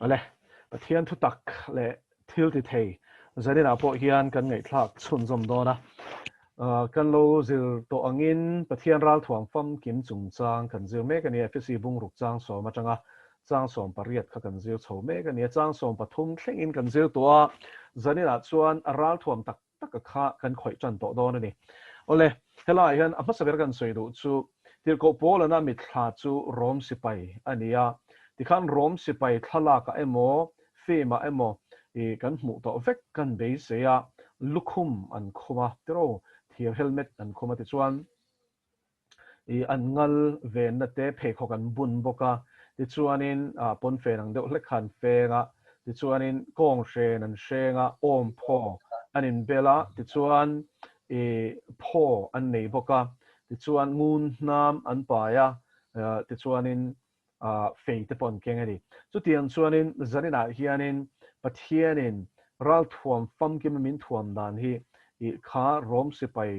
ale pathian thutak le thil ti thei zanina po hian kan ngei thlak chhun zom dona kan lo zir to angin pathian ral thuang fam kim chung chang kan zir me kan FSC bung ruk chang so ma changa chang som pariat kha kan zir chho me kan chang som pathum thleng in kan zir to zanina chuan ral thuam tak tak kha kan khoi chan to don ani ole helai hian a masaber kan soi du chu tir ko pol na mi thla chu rom sipai ania tikhan rom sipai thala ka emo fema emo e kan hmu to vek kan be se ya lukhum an khuma tero thir helmet an khuma ti chuan e an ngal ven na te phe kho kan bun boka ti chuanin pon fe nang deuh hlek khan fenga ti chuanin kong hren an hrenga om pho anin bela ti chuan e pho an nei boka ti chuan ngun nam an paia ti chuanin fei te pon kengari chu tiang chuanin zanina hianin pathianin ral thuam fam kim min thuam dan hi i kha rom sipai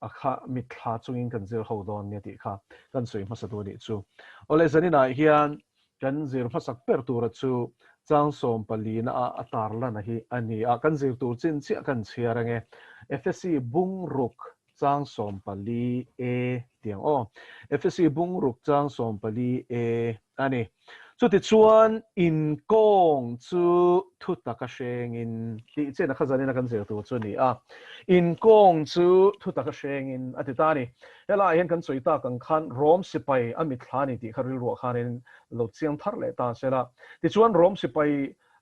a kha mi thla chungin kan zir ho don ne ti kha kan soi ma sa tu ni chu ole zanina hian kan zir ma sak per tur chu chang som palina a atar la na hi ani a kan zir tur chin chi kan chiar ange FSC bung ruk chang som pali e tiang o FSC bung ruk chang som pali e ani chu ti chuan in kong chu thutak a hreng in ti chen a khazani na kan zir tu chu ni a in kong chu thutak a hreng in atita ni hela hian kan choi ta kan khan rom sipai ami thlani ti kharil ro khanin lo chiang thar le ta sela ti chuan rom sipai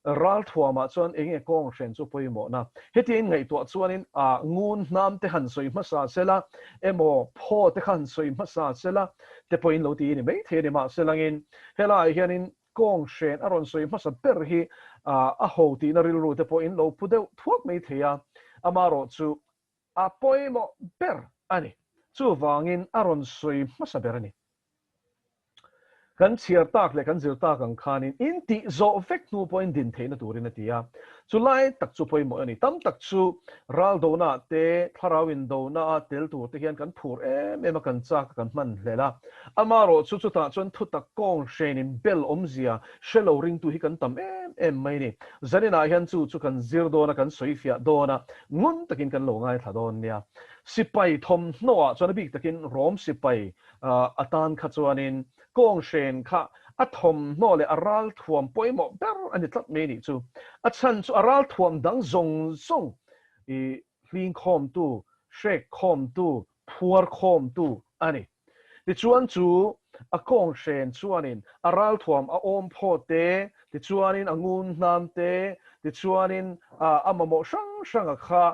ral thuama chuan enge kong hren chu poimo na hetin ngai to chuanin a ngun nam te han soi masa sela emo pho te khan soi masa sela te point lo ti ni mai the ni ma selangin hela hianin kong hren aron soi masa per hi a ho ti na ril ru te point lo pudeu thuak mai theya amaro chu a poimo per ani chu wangin aron soi masa ber ani kan chiar tak le kan zir tak ang khanin in ti zo vek nu point din theina turin atia chulai tak chu poi mo ani tam tak chu ral do na te tharawin do na tel tu te hian kan phur em kan chak kan man hlela amaro chu chu ta chon thu tak kong hren in bel omzia shelo ring tu hi kan tam em mai ni zanina hian chu chu kan zir do na kan soifia do na ngun takin kan lo ngai thadon nia sipai thom noa chon bik takin rom sipai atan kha chuanin kong hren kha a thom no le aral thuam poimo ber ani tlat me ni chu a chan chu aral thuam dang zong zong i hling khom tu shrek khom tu phuar khom tu ani ti chuan chu a kong hren chuanin aral thuam a om pho te ti chuanin angun nam te ti chuanin amamo sang sang a kha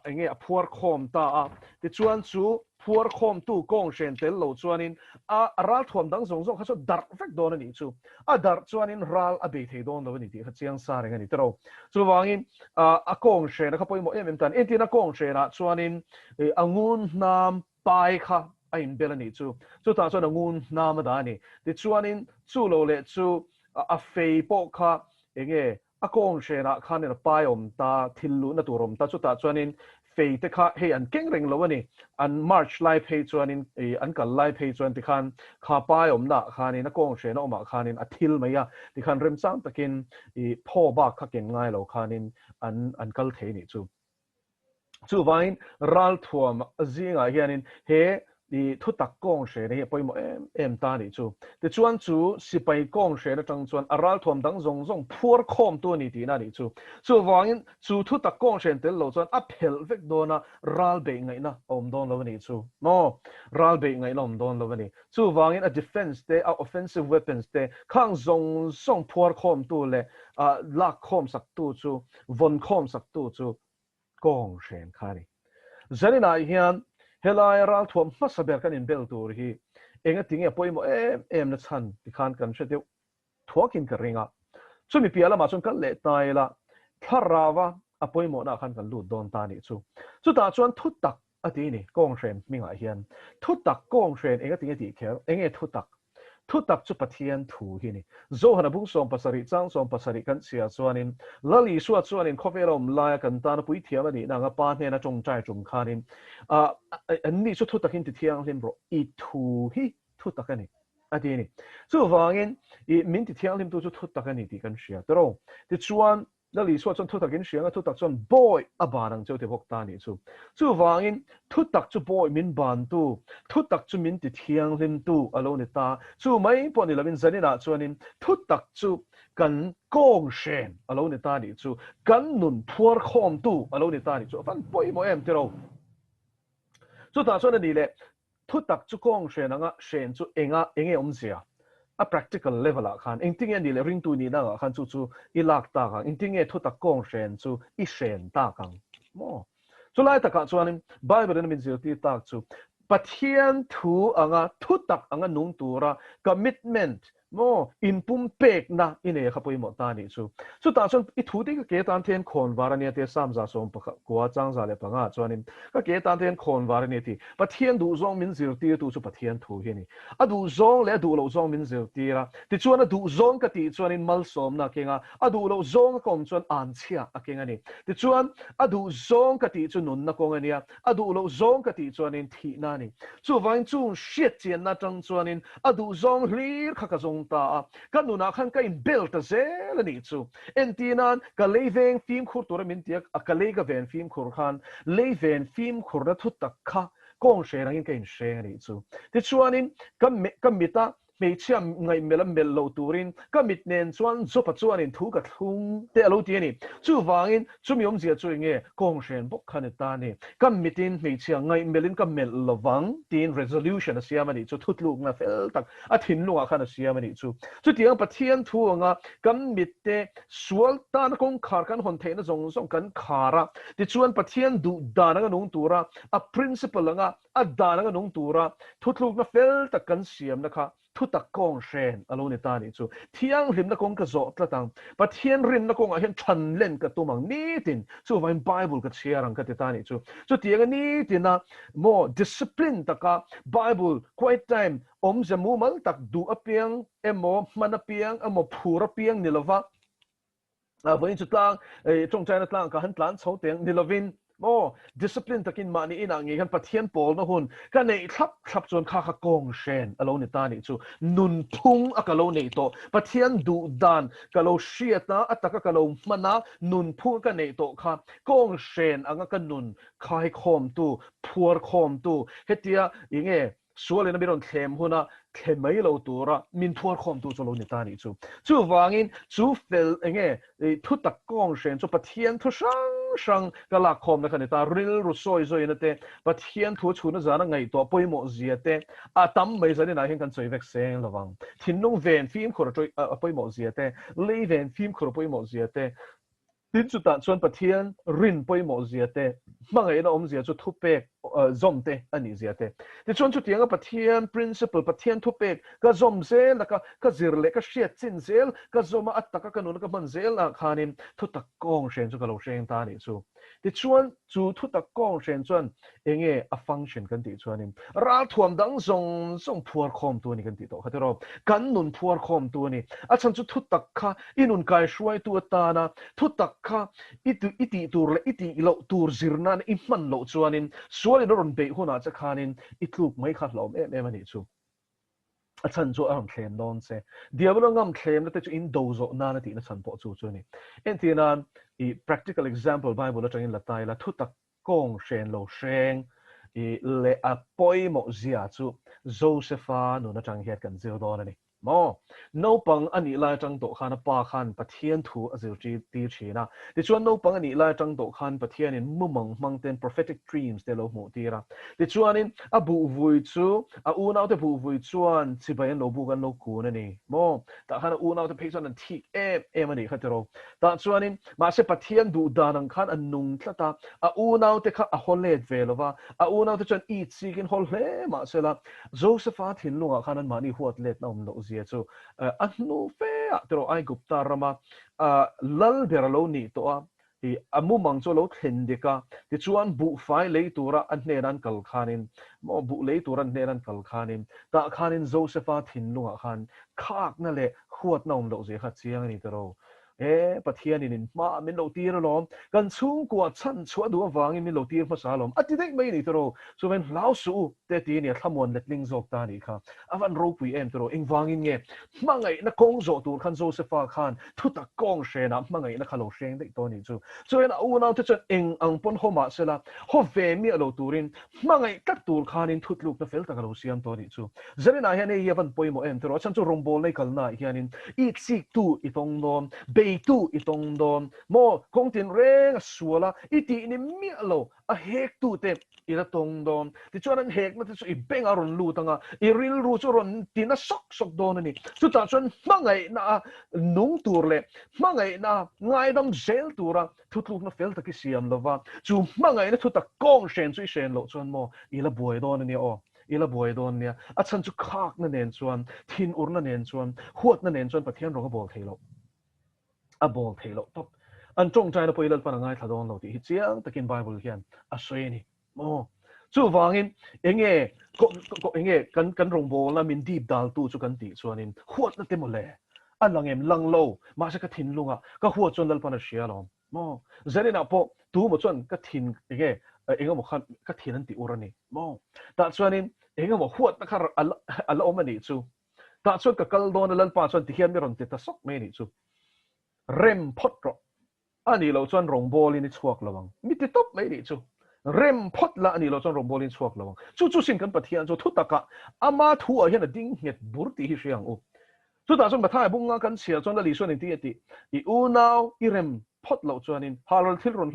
enge a phuar khom ta a ti chuan chu phuar khom tu kong hren tel lo chuanin ral thuam dang zong zong kha chu dar vek don ani chu a dar chuanin ral a be thei don lo ni ti kha chiang sa reng ani tro chu wangin a kong hren kha poimo em tan entina kong hren a chuanin angun nam pai kha a in belani chu ta chuan angun nam da ni ti chuanin chu lo le chu a fei po kha enge a kong hren a khan in pai om ta thillu na turom ta chu ta chuanin fei te kha he an kengreng lo ani an march live he chuanin an kal live he chuan ti khan kha pai om na khanin a kong hren oma khanin a thil maya ti khan rem chang takin pho ba kha ken ngai lo khanin an kal the ni chu vain ral thuam zinga hianin he di thutak kong hren he poimo em ta ni chu ti chuan chu sipai kong hren atang chuan aral thuam dang zong zong phuar khom tu ni ti na ni chu wangin chu thutak kong hren tel lo chuan a phel vek dona ral be ngai na om don lo ni chu no ral be ngai lom don lo ni chu wangin a defense te a offensive weapons te khang zong zong phuar khom tu le lak khom sak tu chu von khom sak tu chu kong hren khani zanina hian helai ral thuam masaber kan in bel tur hi enga tinge poimo em na chan ti khan kan hreteu thuakin ka ringa chumi piala ma chon kan le taila tharawa apoimo na khan kan lut don ta ni chu ta chuan thutak ati ni kong hren minga hian thutak kong hren enga tinge ti kher enge thutak chu pathian thu hi ni zo hana bung som pasari chang som pasari kan sia chuanin lali suat chuanin khovelom la kan ta na pui thiam ani na nga pa hne na chong chai chung khanin an ni chu thutakin ti thiang hlim ro I thu hi thutak ani ทีนี้สู้ฟังอิมินติเที่ยงลิมตัวจุดทุตักนี่ที่กันเสียแต่เราที่ชวนนั่นลิสวดจนทุตักกันเสียงทุตักจนบอยอบานังเจ้าที่พกตานี่สู้ฟังทุตักจุบอยมินบานตูทุตักจุมินติเที่ยงลิมตูอโลนิตาสู้ไม่พอนี่ละมินจันนี่นะชวนทุตักจุกันกงเชนอโลนิตานี่สู้กันนุนพัวคอมตูอโลนิตานี่สู้ฟันบอยโมเอ็มที่เราสู้ตาชวนนี่แหละทุตักจุกงเชนงะเชนจุเองอมเสียa practical level อ่ะคันอิงทิ้งนี่เลยริงตัวนี้นะคันจู่อีลักตาคันอิงทิ้งทุตักกงเชนจู่อีเชนตาคันโม่จู่ไล่ตาคันจู่นี่ไบเบิลนี่มันจะตีตาจู่ปะเทียนทูอ่างทุตักอ่างนุ่งตัวระ commitment โม่อินปุ่มเป็กนะอินเอขับไปหมดตานี่จู่ตาส่วนอีทูที่ก็เกี่ยตันเทียนคนวาระเนี่ยที่สามจ่าส่งปะกัวจังจ่าเลยปะงั้นจู่นี่ก็เกี่ยตันเทียนคนวาระเนี่ยที่ปะเทียนดูซองมินจะตีตัวจู่ปะเทียนทูเฮนี่ดูซองและดูเราซองมินจะตีละที่จู่นะดูซองก็ตีจู่นี่มัลสมนะเก่งดูเราซองก็คงจู่อันเชียเก่งนี่ที่จู่ดูซองก็ตีจู่นุนนะคงอันนี้ดูเราซองก็ตีจู่นี่ที่นั่นนี่จู่วันจู่เสียเจียนนะจังจู่นี่ดูซองลีร์ข้าก็ซงตากันนุนักขันก็อินเบลต์เซลนี่จู่เอ็นทีนั้นก็เลเวนฟิล์มขุดตัวมินเตียก็เลก็เวนฟิล์มขุดขันเลเวนฟิล์มขุดระทุตักข้ากงเชรังอินก็อินเชนี่จู่ที่ชวนนี่ก็มิตาไม่เชื่อไงเมลัมเบลโลตูรินก็มิดเน้นชวนจุปัจจุบันทูกับทุ่งเตะโลตีนี่จู่ฟังจู่มีอมเสียจู่เงี้ยกงเชนพวกขันตานี่ก็มิดินไม่เชื่อไงเมลินก็เมลลวังตีน resolution เสียมันนี่จู่ทุดลูกนะเฟลตักทิ้งลูกขันเสียมันนี่จู่ที่ยังปะเทียนทูงะก็มิดเตะสวลตานกงขากันคนเทนส่งกันขาระที่ชวนปะเทียนดูดานักนุ่งตัวระprinciple งะดานักนุ่งตัวระทุดลูกนะเฟลตักกันเสียมนะคะทุตักกงเชนอโลนิตานี่จู่เที่ยงริมนักกงกระโจตละตังปะเทียนริมนักกงเห็นทันเล่นกับตัวมังนี่ตินจู่วันไบเบิลกับเชียรังกับติตานี่จู่เที่ยงนี่ตินนะโม discipline ตะกะไบเบิล quiet time จะมูมันตักดูอเปียงโมมันอเปียงโมผูระเปียงนี่ละวะวันนี้จุดล่างจงใจนัดล่างกับหันหลานเสาเตียงนี่ละวินโอ้ discipline ตะกินมานี่นางงี้กันปะเทียนโปลนะหุ่นกันในทับจนข้าขกงเชนอโลนิตานี่จู่นุนพุงกะโลนี่โตปะเทียนดูดานกะโลเชียตนะอัตตะกะโลมันนะนุนพุงกันในโตค่ะกงเชนอังกันนุนคายคอมตูพัวคอมตูเฮติยาอย่างเงี้ยส่วนเลยนะไม่ต้องเข้มหุ่นนะเข้มไม่เราตัวละมินพัวคอมตูจะโลนิตานี่จู่วางอินจู่เฟลอย่างเงี้ยทุตักกงเชนจู่ปะเทียนทุช่างก็หลักคอมนะคันนี้ตาริลรุสอยนั่นเองปะเทียนทั่วชุนจานะไงตัวป่วยหมดเสียเต้ตั้มไม่ใช่เนี่ยนะเห็นกันสวยเวกเซงระวังทิ้งน้องเวนฟิล์มขอช่วยป่วยหมดเสียเต้เลเวนฟิล์มขอป่วยหมดเสียเต้ดินจุดตัดส่วนปะเทียนรินป่วยหมดเสียเต้บางไงนะอมเสียจุดทุบเปกซอมเต้อันนี้เสียเต้ที่ส่วนจุดที่ยังปะเทียน principle ปะเทียนทุบเปกก็ซอมเซลแล้วก็ซิร์เล็กก็เชียดซินเซลก็ซอมอัตตะก็นุนก็มันเซลคานินทุตตะกงเชนจุดก็เราเชนตานี่ที่ชวนจู่ทุตตะกงเชนชวนเองฟังก์ชันกันที่ชวนนี่ราถ่วมดังส่งพัวคอมตัวนี้กันที่โตเขาที่เรากันนุนพัวคอมตัวนี้ฉันจุดทุตตะค่ะอินุนกายช่วยตัวตานะทุตตะค่ะอิติตัวเลยอิติเราตัวจิรนันอิมันเราชวนนี่ส่วนเรารอนเบหัวหน้าจะขานินอิทลูกไม่ขัดเรามันนี่จู่ฉันจู่อารมณ์เคลมโดนเสียเดี๋ยวเรางำเคลมแล้วแต่จู่อินโดโซนานาทีนั่นฉันพอจู่นี่เอ็นที่นั้นpractical example Bible เราจะยินละตายละทุตักกงเชนโลเชงเลอปอยโมเซียจู่โจเซฟานุนจังเหตุกันเซลโดนนี่โมโนปังอันนี้ลายจังโตขันปาขันปะเทียนทูอเซลจีตีชีนะที่ชวนโนปังอันนี้ลายจังโตขันปะเทียนนี่มุมังเต็น prophetic dreams เดโลโมตีระที่ชวนนี่บูวุยจู่อูน่าเตบูวุยชวนสิบยันโลบุกันโลกูนั่นนี่โมแต่ขันอูน่าเตเพจนั้นทิกมันนี่ขัดเราแต่ชวนนี่มาเสปะเทียนดูดานังขันอันนุ่งขัดตาอูน่าเตขัดฮอลเลดเวลว่าอูน่าเตจนอีซีกินฮอลเลมาเสละโจเซฟาทิ้งลุงขันนั้นมานี่หัวเล็ดน้ำโลเสียจู่อันนู้เฟ่ตัวไอ้กุปตารามาลัลเบรโลนี่ตัวมุมังโจโลเห็นเด็กที่ชวนบุไฟเลยตัวระอันเนรันกัลคานินบุเลยตัวอันเนรันกัลคานินตาคานินโจเซฟาทิ้งลุงขันคากนั่นแหละหัวน้ำโลเสียขัดเสียงนี่ตัว ปัทยานินมามินโลตีร์ล้อมกันชุ่งกว่าชั้นชัวดัววางมินโลตีร์ภาษาล้อมอัติเด็กไม่นี่ตัวส่วนลาวสูเตตีเนี่ยขมวนเล็ดลิงจอกตานี่ค่ะอวันรูปุยตัวอิงวางอินเงี้ยมังไงนักกงโจตูขันโจเซฟาขันทุตตะกงเชนะมังไงนักขลุ่ยเชงเด็กตัวนี้ส่วนอูน่าที่จะเองอังปนหัวมาเสละหัวเฟมีอโลตูรินมังไงกัดตูร์ขันินทุตลูกนักเฟลตะกลุ่ยเสียมตัวนี้เจริญนาเฮียนี่ยันปุยโมตัวฉันจะรำบอลในกันน่ะเฮียนินอีกสิตูอีตรงโดนเบตูอีตรงโดนโมคงตินเร่งสัวละอีตีนี่มีอโลอะเฮกตูเต็มอีละตรงโดนที่ชวนนั้นเฮกนั่นที่ชวนอีเบงอารอนลูตังอ่ะอีริลรูชวนตีน่ะซอกโดนนี่สุดท้ายชวนมังไงน่ะนุ่งตัวเล่มังไงน่ะง่ายดำเซลตัวละทุกลูกน่ะเฟลตะกิเสียมละว่ามังไงน่ะทุกตะกองเชนช่วยเชนโลชวนโมอีละบวยโดนนี่อ๋ออีละบวยโดนเนี่ยอาฉันจะคักนั่นเองชวนทินอุรนั่นเองชวนหวดนั่นเองชวนประเทศเราก็บอกเทโลบอกเทโลท็อปอันจงใจเราไปเล่นปนง่ายถ้าโดนเราที่เจียงตะกินไบเบิลเขียนอาศัยนี่โอ้ฟังอินเองก็เองกันรงโบแล้วมินดีบดาลตู้จุกันตีชวนอินหวดนั่นเต็มหมดเลยอันหลังลังโลมาสักทินลุงอ่ะก็หวดจนเล่นปนเชียร์ล้อมโอ้เจริญนะพอตู้หมดจนก็ทินเองก็บอกก็ทินนั่นตีอุรนี่โอ้แต่ชวนอินเองก็บอกหวดนะครับอัลลอฮ์มันนี่แต่ชวนกับกัลโดนเล่นปนชวนที่เฮียนไม่รอนติดตะซอกไม่นี่เร็มพดรออันนี้เราชวนรงโบลินชวกระวังมิติตบไม่ดีเร็มพดละอันนี้เราชวนรงโบลินชวกระวังสิ่งกันปะเทียนทุตตะกะอามาทัวเห็นดิ้งเห็ดบุตรที่เชียงตาชวนมาท่ายบุ้งงากันเสียชวนละลิชวนอินที่อีอูนาวอีเร็มพดเราชวนอินฮาร์ลทิลรอน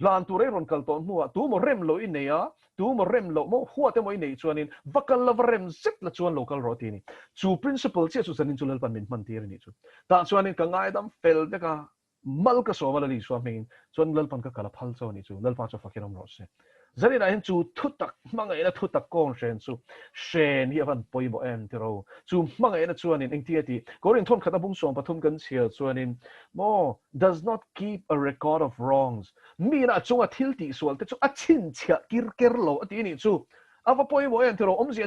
ลานตัวเร่รอนกัลตอนหัวตัวมเร็มโลอินเนียตัวมเร็มโลโมหัวเต็มอินเนียชวนอินวักลลเร็มซิกละชวนโลกัลโรตีนี่principle เชื่อสันนิษฐานปันมันทีนี่ตาชวนอินกังไงดำเฟลเด็กมัลก็สวมาลีสวามิงชวนลลปันก็กลับพัลโซนี่ลลปันจะฟักยังรอเสียจะได้เห็นทุตักมังไงนะทุตักกองเชนเชนที่วันปอยบ่เอ็นที่เรามังไงนะชวนอินที่ที่ก็เรื่องทนขัดบุ้งส่งปฐุมกันเชียชวนอินโม does not keep a record of wrongs มีนะจงทิลติส่วนแต่จงชินเชียกิร์โลที่นี่อาว่าปอยบ่เอ็นที่เราเสีย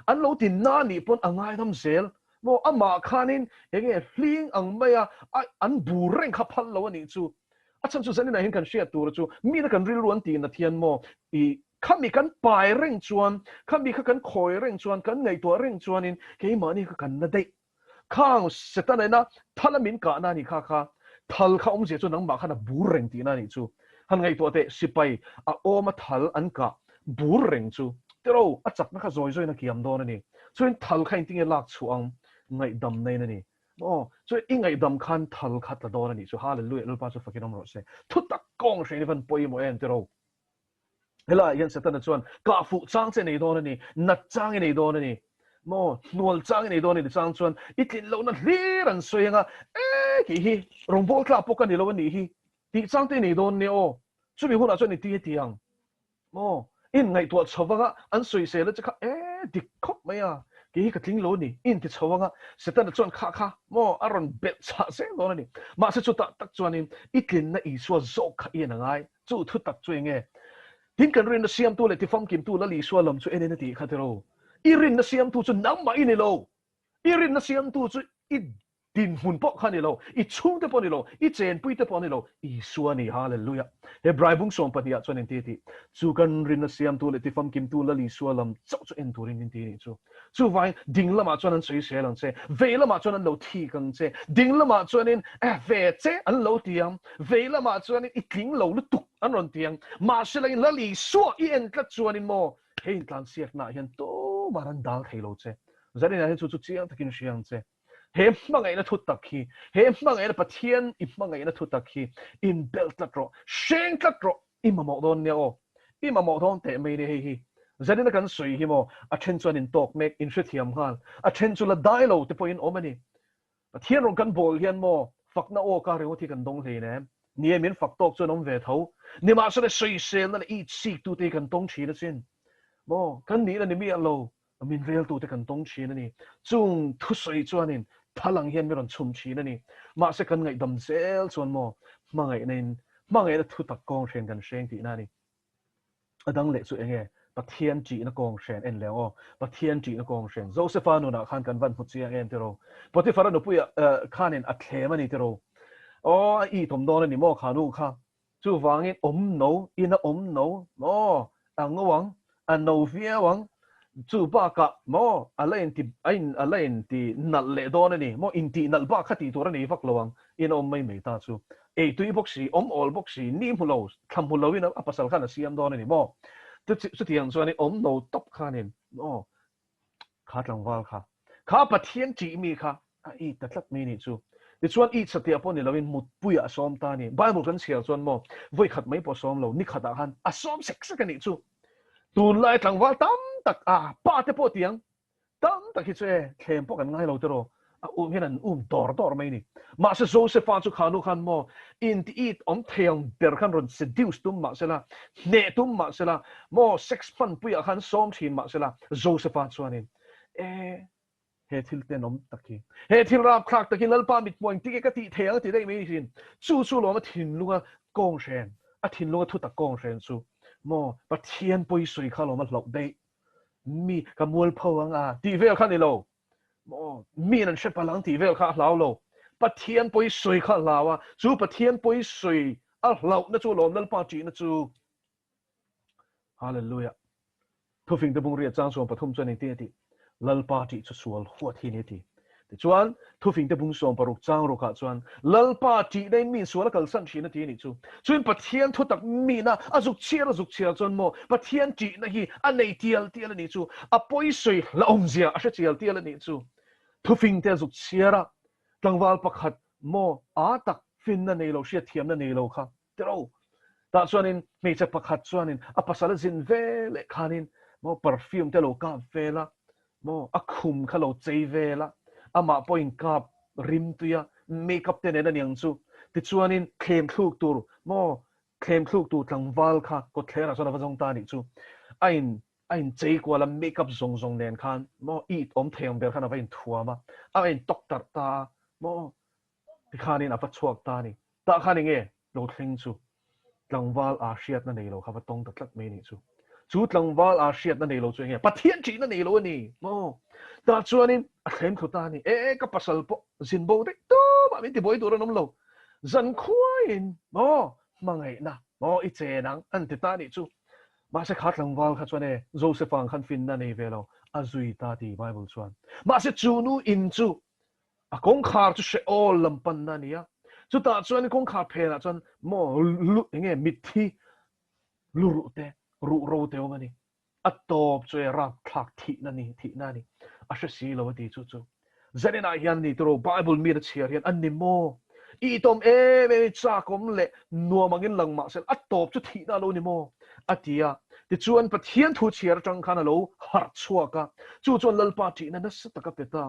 อันเราตินนานี่ปนอ่างไงทำเซลโมอามาขานินเองลิงอังไม่อันบูเร่งขับพันแล้วนี่อาจารย์จะนี่นะเห็นกันเชียตัวมีนักการริล้วนตีนเทียนโมข้ามีกันปลายเร่งชวนข้ามีกันคอยเร่งชวนกันไงตัวเร่งชวนนินเกี่ยมันนี่ก็กันนั่นได้ข้างเสร็จแล้วนะทัลมินกานานี่ค่ะทัลข้าเสียจนนังมาขนาดบูเร่งตีนั่นนี่หันไงตัวเตะสิไปโอมาทัลอันกะบูเร่งแต่เราจับนักจอยนักเกี่ยมโดนนี่ส่วนทัลข้าจริงๆลักช่วงไงดำในนี่ส่วนอีไงดำคันทัลขัดละโดนนี่ฮาเลลูยาลูกป้าจะฟังกันมาเสียทุกตะกองเสียนี่มันปอยโมเอ็นแต่เราเฮล่ายันเสร็จแล้วส่วนกาฟูจ้างเจนี่โดนนี่นัดจ้างนี่โดนนี่นวลจ้างนี่โดนนี่จ้างส่วนอีกทีเรานั่นเรื่องสวยงามกี่ฮีรงโบกลาปกันนี่เราวันนี้ฮีที่จ้างนี่โดนนี่ช่วยมีคนอาจจะนี่ตีเตียงอินไงตัวชาวบ้านอันสวยเสียแล้วจะดิคบไหมกี่กระทิ้งโลนี่อินที่ชาวบ้านเสร็จแล้วจวนข้าอารมณ์เบ็ดชาเสียโดนนี่มาเสร็จจุดตักจวนนี่อีกทีน่ะอีส่วนโจกอีนั่งไงจู่ทุตักจวนไงทิ้งกันเรียนเสียมตัวเลยที่ฟังกิมตัวแล้วลีส่วนลมจวนเอ็นนี่ที่ขัดเราอีรินเสียมตัวจนน้ำมาอินนี่โลอีรินเสียมตัวจนอีดินหุ่นปอกขันนี่โลอีชุ่มเตปอนี่โลอีเจนปุยเตปอนี่โลอีส่วนนี่ฮาเลลูยาเฮบรายบุ้งส่งปฏิญาณจวนเอ็นที่จู่กันเรียนเสียมตัวเลยที่ฟังกิมตัวแล้วลีส่วนลมเจ้าจวนเอ็นตัวเรียนที่นี่จู่ไว้ดิ่งละมาจวนนั้นสวยเสียหลังเจเวละมาจวนนั้นเราที่กันเจดิ่งละมาจวนนั้นเวเจอันเราเตียงเวละมาจวนนั้นอีทิ้งเราลุตุกอันรอนเตียงมาเสลัยละลีส่วนอีเอ็นกัดจวนนี่โมเห็นการเสียหน้าเห็นโตมารันดาลเทโลเจจะได้เห็นจู่เจียงตะกินเชียงเจเห็นมังไงนะทุตักขีเห็นมังไงนะปะเทียนอิมังไงนะทุตักขีอินเบลตัดรอเชงตัดรออิมาหมอกโดนเนี่ยอิมาหมอกโดนแต่ไม่ได้ฮีจะได้นักการสวยฮิโมอาเชนจวนอินตอกเมกอินเชียมฮันอาเชนจุลได้โลที่พออินโอมันนี่ปะเทียนรงกันโบลเฮียนโมฝักน้าโอการเรื่องที่กันดงเลยเนี่ยเนี่ยมินฝักตอกจนน้องเวทเขาเนี่ยมาสุดสวยเซลนั่นอีสิกตัวที่กันดงชีนั่นสินโมกันนี้นั่นมีอะไรมินเวลตัวที่กันดงชีนั่นนี่จุงทุสวยจวนนินพลังเฮียนไม่รอนชุ่มชีนั่นนี่มาสักกันไงดำเซลส่วนโมมังไงนั่นมังไงนั่นทุตักกองเชนกันเชงที่นั่นนี่ดังเล็กสุดเองปะเทียนจีนักกองเชนเอ็นแล้วปะเทียนจีนักกองเชนโจเซฟานุนะขันกันวันพุธเสียงเอ็นเทโรปฏิฟารานุปุยขันเอ็นอัตเลมันนี่เทโร i tom don ni mo khanu kha chu wangin no ina no mo angawang ano via wang chu ba ka mo alain ti nal le don ni mo inti nal ba khati tur ni vak lawang in mai mai ta chu e tui boxi all boxi ni mulo tham mulo in apasal khan siam don ni mo chu tiang chuan ni no top khanin mo kha tlangwal kha pathian chi mi kha i tatlat mi ni chu ti chuan i chatia pon ni lovin mut puya som ta ni bible kan chial chuan mo voi khat mai po som lo ni khata han a som sek sek ni chu tun lai tlangwal tam tak pa te po tiang tam tak hi che thlem po kan ngai lo te ro hian an dor mai ni ma se joseph chu khanu khan mo in ti it theang ber khan ron seduce tum ma sela ne tum ma sela mo sex fun puya khan som thin ma sela joseph chuanin he thil te nom taki he thil rap khak takin lalpa mit moing ti ka ti theng ti dei mai sin chu lo ma thin lunga Kawnghren a thin lunga Thutak Kawnghren chu mo pathian poi sui kha lo ma hlok dei mi ka mul phawang ti vel khan ni lo mo mi nan she palang ti vel kha hlau lo pathian poi sui kha lawa chu pathian poi sui a hlau na chu lom lalpa ti na chu hallelujah thufing de bung ria chang som pathum chuan ti ti lalpa ti chu sual huat hi ni ti chuan thufing te bung som paruk chang ro kha chuan lalpa ti dai min sual kal san thina ti ni chu chuin pathian Thutak mi na azuk chiar chuan mo pathian ti na hi anei tial ni chu apoi soi la omzia a chial tial ni chu thufing te azuk chiara tlangwal pakhat mo tak fin na nei lo sia thiam na nei lo kha tero ta chuanin mei cha pakhat chuanin a pasal zin ve le khanin mo perfume te lo ka vela mo a khum khalo chei vela ama point kap rim tuya makeup te ne niang chu ti chuanin khem thluk tur mo khem thluk tu tlangwal kha ko thlera chona wajong ta ni chu ain chei kwala makeup zong nen khan mo eat theang ber khan avain thuama ain doctor ta mo ti khanin apa chuak ta ni ta khanin nge lo thleng chu tlangwal hriat na nei lo kha tong tatlat me ni chu chu tlangwal hriat na nei lo chu nge pathian chi na nei lo ni mo ta chuanin a thlem thu ta ni ka pasal po zin bo de to ma mi ti boi tur nom lo zan khuain mo mangai na mo i che nang an ti ta ni chu ma se kha tlangwal kha chuan joseph ang khan fin na nei velo azui ta ti bible chuan ma se chu nu in chu a kong khar chu she all lampan na nia chu ta chuan kong khar phela chuan mo lu nge mithi luru te ru ro te mani atop chu ra thak thi na ni a she si lo ti chu zanena hian ni tro bible mi da chiar hian an ni mo i tom me cha kom le nuamangin langma sel atop chu thi na lo ni mo atia ti chuan pathian thu chiar tang khana lo har chuaka chu chuan lalpa ti na sa taka peta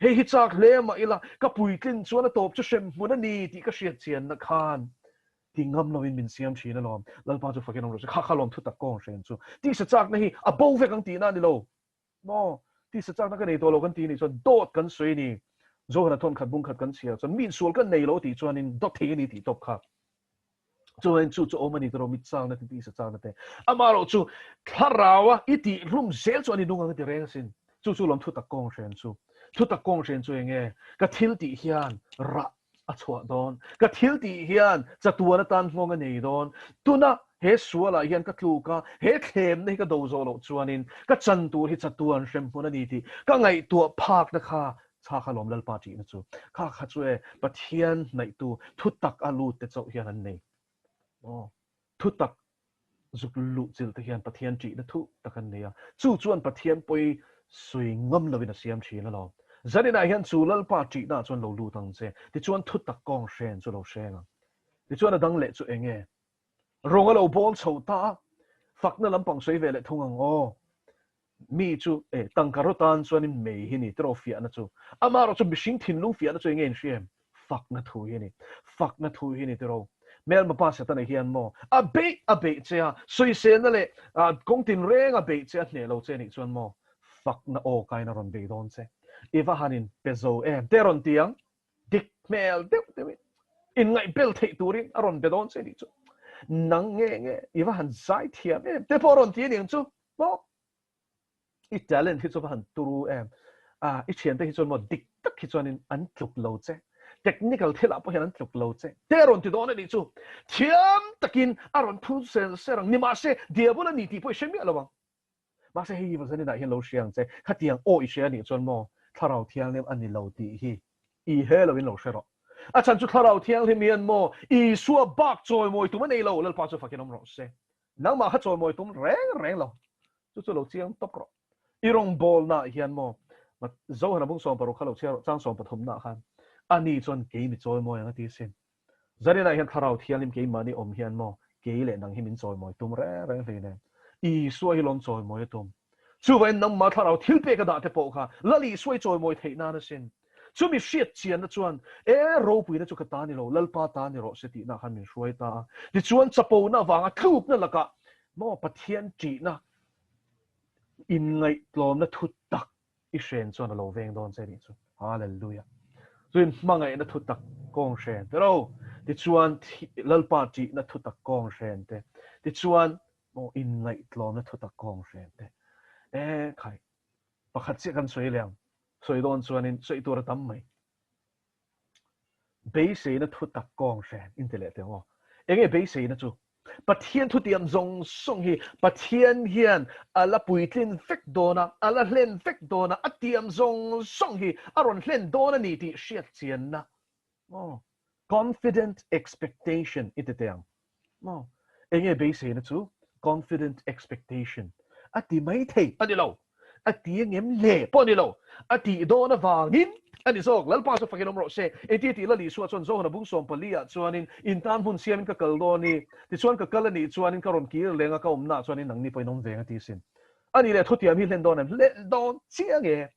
he hi chak le ma ila ka puitlin chuan atop chu shem mun ni ti ka hriat chian na khan ti ngam lo in min siam thina lom lalpa chu fakin ro kha khalom Thutak Kawnghren chu ti sa chak na hi a bo ve kang ti na ni lo mo ti sa chak na ka nei to lo kan ti ni chuan dot kan sui ni zo na thon khat bung khat kan chia chuan min sul kan nei lo ti chuan in dot the ni ti top kha chuan chu omani tro mit chang na ti sa chang na te amaro chu tharawa iti room zel chuan ni nungang ti reng sin chu lom Thutak Kawnghren chu nge ka thil ti hian ra a chua don ka thil ti hian chatuana tan ngonga nei don tuna he suala hian ka tluka he thlem nei ka do zo lo chuanin ka chan tur hi chatuan shem huna ni ti ka ngai tu phak na kha cha khalom lalpa ti na chu kha chu pathian nei tu Thutak alu te chau hian an nei Thutak zuk lu chil te hian pathian ti na thu takan nei chuan pathian poi sui ngam lovin a siam thina lo zanina hian chu lalpa ti na chuan lo lu tang che ti chuan Thutak Kawnghren chu lo hrenga ti chuan adang le chu enge ronga lo bol chho ta fakna lampang soi ve le thungang mi chu tangkarotan chuan in mei hi ni trophy na chu amaro chu mishing thinlung fi na chu ngen shem fakna thu hi ni tero mel ma pa sa ta hian mo a be che soi se na le kong tin reng a be che ne lo che ni chuan mo fakna kai na ron be don che iwa hanin pezo teron tiang dik mel de in ngai bel thei turin aron be don che ni chu nang nge iwa han zai thiam te poron ti ning chu mo i talent hi chu han turu i chen te hi chu mo dik tak hi chuan in an tluk lo che technical thil a po hian an tluk lo che teron ti don ani chu thiam takin aron thu serang ni ma se diabula ni ti po shemi alawang ma se hi wa zani na hian lo siang che khatiang o I she ni chon mo tharau thiang lem ani lo ti hi I he lo in lo shero a chan chu tharau thiang le mian mo I suwa bak choi moi tu ma nei lo lal pa chu fakin om ro se nang ma kha choi moi tum reng lo chu lo chiang top ro I rong bol na hian mo ma zo hana bung som paru khalo chiang chang som pathum na khan ani chon ke mi choi moi ang ti sin zari na hian tharau thiang lim ke mani om hian mo ke le nang himin choi moi tum reng ve ne I suwa hi lon choi moi tum chu wen nang ma tharau thil pe ka da te po kha lali suai choi moi thei na na sin chu mi shit chian na chuan ro pui na chu ka ta ni lo lalpa ta ni ro se ti na khan min suai ta ti chuan chapo na wanga thup na laka mo pathian ti na in ngai tlom na thut tak I shen chuan lo veng don che ni chu hallelujah chuin mangai na thut tak kong shen pero ti chuan lalpa ti na thut tak kong shen te ti chuan mo in ngai tlom na thut tak kong shen te khai pakhat che kan soi liang soi don chuan in soi tur tam mai be se na thut tak kong shen intele te ho enge be se na chu pathian thu tiam zong song hi pathian hian ala puitlin fek dona ala hlen fek dona atiam zong song hi aron hlen dona ni ti shiat chian na confident expectation iteteang enge be se na chu confident expectation ati mai thei ani lo ati ngem le po ni lo ati dona wangin ani zok lalpa so fakin omro se eti la li suwa chon zo na bung som palia chuanin in tan hun siamin ka kaldo ni ti chuan ka kalani chuanin karon kir lenga ka umna chuanin nang ni poinom venga ti sin ani le thotiam hi len don chiang e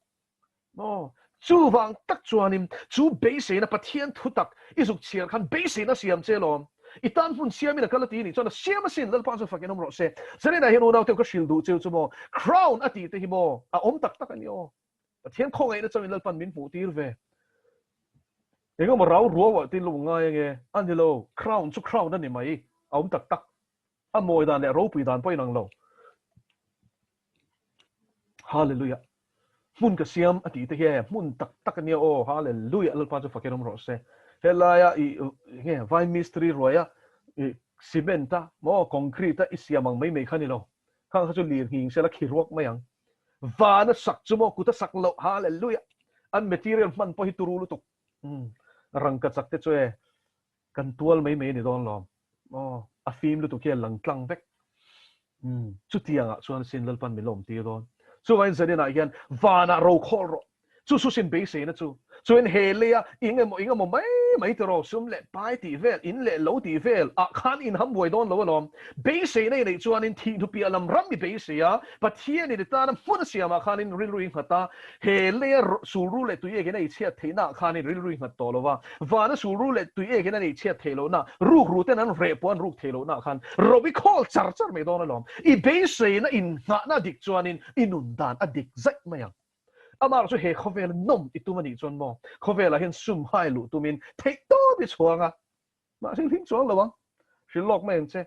chu wang tak chuanin chu base na pathian thutak izuk chiang khan base na siam chelom itan hun siamin ka kalati ni chona siam sin lalpa so fakin omro se sare na hinu na te ka shildu cheu chu mo crown ati te hi mo a om tak tak ani o thiên không ai nó cho mình lên phần miếng phụ tiêu về, nếu mà rau rúa vậy tin lùng ngay nghe, anh hello crown chút crown đó này mày, ông tắc tắc, anh mồi đàn lại rau bì đàn bay năng lâu, hallelujah, mun cái xiêm anh tí thế kia, mun tắc tắc cái nhiều, oh hallelujah, lên phần cho phát cái ông rót xe, helaya nghe vai mystery rồi á, cementa, mo concrete á, xiêm bằng mấy khăn này lâu, khang khang cho liền hình sẽ là khí ruột mấy ang và nó sắc cho mo kuta sắc lo hallelujah an material man po hituru lutuk rang ka sak te choe kan tual mai mai ni don lom a film lutuk ke lang tlang vek chu tianga chuan sin lal pan mi lom ti don chu wain zani na hian vana ro khol ro chu su sin be se na chu chuan helia inga mo mai te ro sum le pai ti vel in le lo ti vel a khan in ham boi don lo lom be se nei chuan in thi thu pi alam ram mi be se ya pathian ni ta na mun sia ma khan in ril ruing khata helia suru le tu ye ge nei chia theina khan in ril ruing khat to lo wa vana suru le tu ye ge nei chia thelo na ru te nan re pon ru thelo na khan robi khol char me don lom I be se na in na dik chuan in inun dan adik zai mayang amar chu he khovel nom itumani chon mo khovela hen sum hai lu tumin thei to bi chuanga ma sing thing chuang lawang shilok men che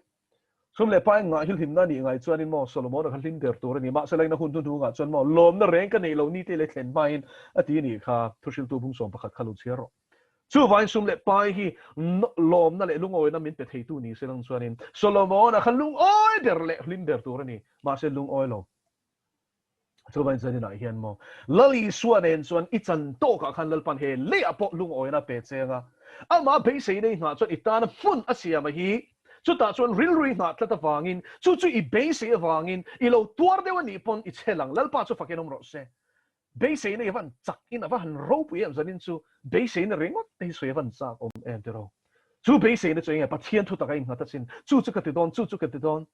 sum le pai nga hil him na ni ngai chuan in mo solomon khan lim der tur ni ma selai na hun tu nga chuan mo lom na reng ka nei lo ni te le thlen main ati ni kha thusil tu bung som pakhat khalu chero chu vain sum le pai hi lom na le lungoi na min pe thei tu ni selang chuan in solomon khan lung oi der le lim der tur ni ma se lung oi lo chu vain zani na hian mo lali suan en chuan I chan to ka khan lal pan he le apo lung oi na pe chenga ama be sei nei nga chuan itana fun asia ma hi chu ta chuan ril ri na tlata wangin chu I be sei wangin I lo tuar dewa ni pon I chelang lal pa chu fakenom ro se be sei nei van chak in ava han ro pu em zanin chu be sei na ringot te soi van chak om em te ro chu be sei na chuan pathian thu ta kai nga ta chin chu ka ti don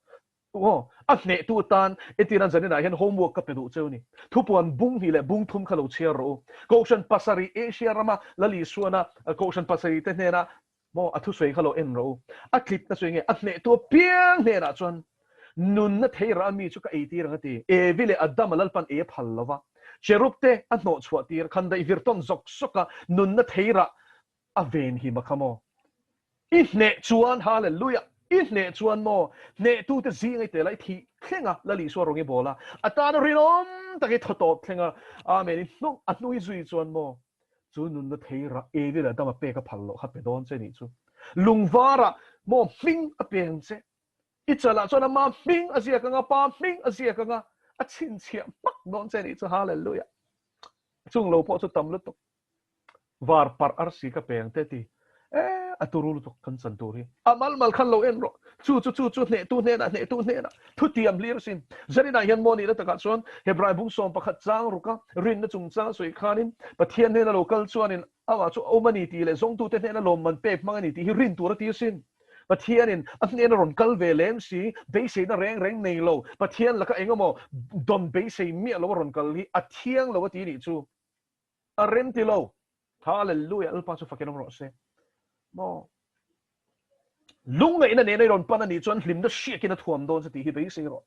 a ne tu tan etiran zani na hian homework ka pedu cheu ni thupuan bung hi le bung thum khalo chia ro koshan pasari asia rama lali suana koshan pasari te nena mo athu soi khalo en ro a clip na swinge a ne tu piang ne ra chon nun na theira mi chu ka 80 rangati e vile adam lalpan e phallova cherupte a no chhuatir khandai virton zok soka nun na theira a ven hi makhamo I ne chuan hallelujah I ne chuan mo ne tu te zingai te lai thi thlenga lali so rongi bola atan rinom taki thotot thlenga amen no atnui zui chuan mo chú nun nó thấy ra e đi là tao mà pe cái phật lộ khắp bên đó chứ này chú lùng vả ra mò minh ở bên chứ ít giờ là cho nó mà minh ở dưới cái ngã pa minh ở dưới cái ngã à chín chiam mắc đó chứ này chú hallelujah chung lâu po chú tâm lúc tục var par arsi cái bên thế thì aturul to kan santuri amal mal khan lo en ro chu ne tu ne na thu tiam lir sin zari na hian moni la taka chuan hebrai bung som pakhat chang ruka rin na chung chang soi khanin pathian ne na local chuanin awa chu omani ti le zong tu te ne na lom man pek mangani ti hi rin tur ti sin pathianin apne na ron kal velem si be se na reng nei lo pathian laka engamo don be se mi lo ron kal hi athiang lo ti ni chu a rem ti lo hallelujah al pa chu fakenom ro se mo lung ngai na ne nei ron pan ani chuan hlim na shia kin a thuam don ti hi be se ro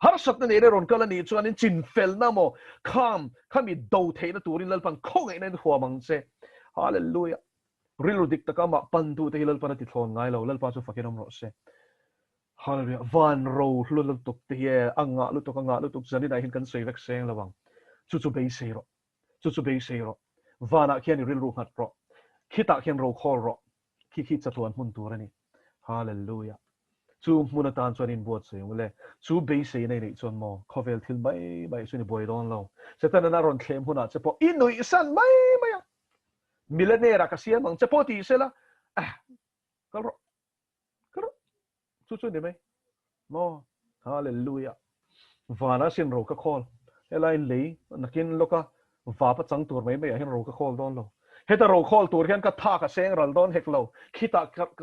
har sak na ne nei ron kal ani chuan in chin fel na mo khami do the na turin lal pan khong ngai na thuam ang se hallelujah rilu dik taka ma pan tu te hilal pan ti thon ngai lo lal pa chu fakinom ro se hallelujah van ro lul tuk te ye anga lu tuk zani dai hin kan sei vek seng lawang chu be se ro vana khian ril ru hat ro khita khian ro khol ro khi chatuan mun tur ani hallelujah chu munatan chuan in buat se le chu be se nei nei chuan mo khovel thil mai chu ni boy don lo setan na ron thlem huna che po inui san mai milanera ka sian mang che po ti se la kal ro chu ni mai mo hallelujah vana sin ro ka khol elain lei nakin loka va pa chang tur mai hin ro ka khol don lo heta ro khol tur hian ka tha ka seng ral don hek lo khita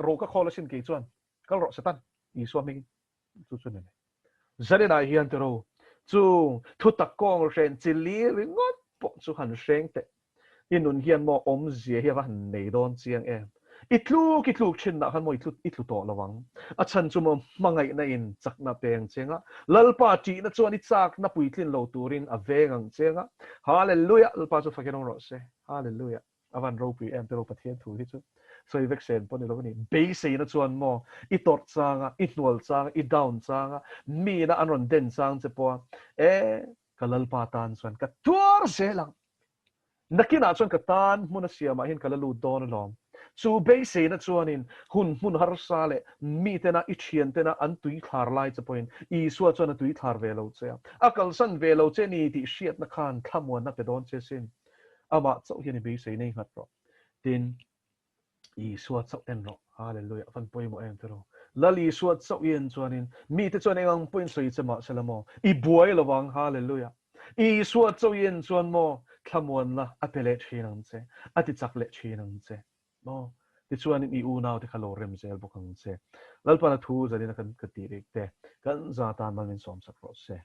ro ka khol sin ke chuan kal ro setan i swami chu ni zari na hian te ro chu thutak Kawnghren chili ringot po chu han seng te inun hian mo om zia hi va nei don chiang em itluk chin na han mo itlu to lawang a chan chu mo mangai na in chakna peng chenga lalpa ti na chuan I chak na puitlin lo turin a vengang chenga hallelujah lalpa chu fakenong ro se hallelujah avan ro pi em te ro pathian thu hi chu soi vek sen pon lo ni be se na chuan mo I tor changa I nual changa I down changa mi na anon den chang che po kalalpa tan chuan ka tur se lang nakina chuan ka tan muna siama hin kalalu don lom chu be se na chuanin hun har sale mi te na I thian te na an tui thar lai che point I suwa chuan a tui thar ve lo che akal san ve lo che ni ti shiat na khan thamon na pe don che sin ama chau hian be se nei hat ro tin I suwa chau en ro hallelujah fan poi mo em te ro lali suwa chau yen chuanin mi te chuan engang point soi chema selamo I buai lawang hallelujah I suwa chau yen chuan mo thamon na apele thinang che ati chakle thinang che mo ti chuan I u naw te khalo rem zel bokang che lalpa na thu zani na kan ti rek te kan za tan man min som sak ro se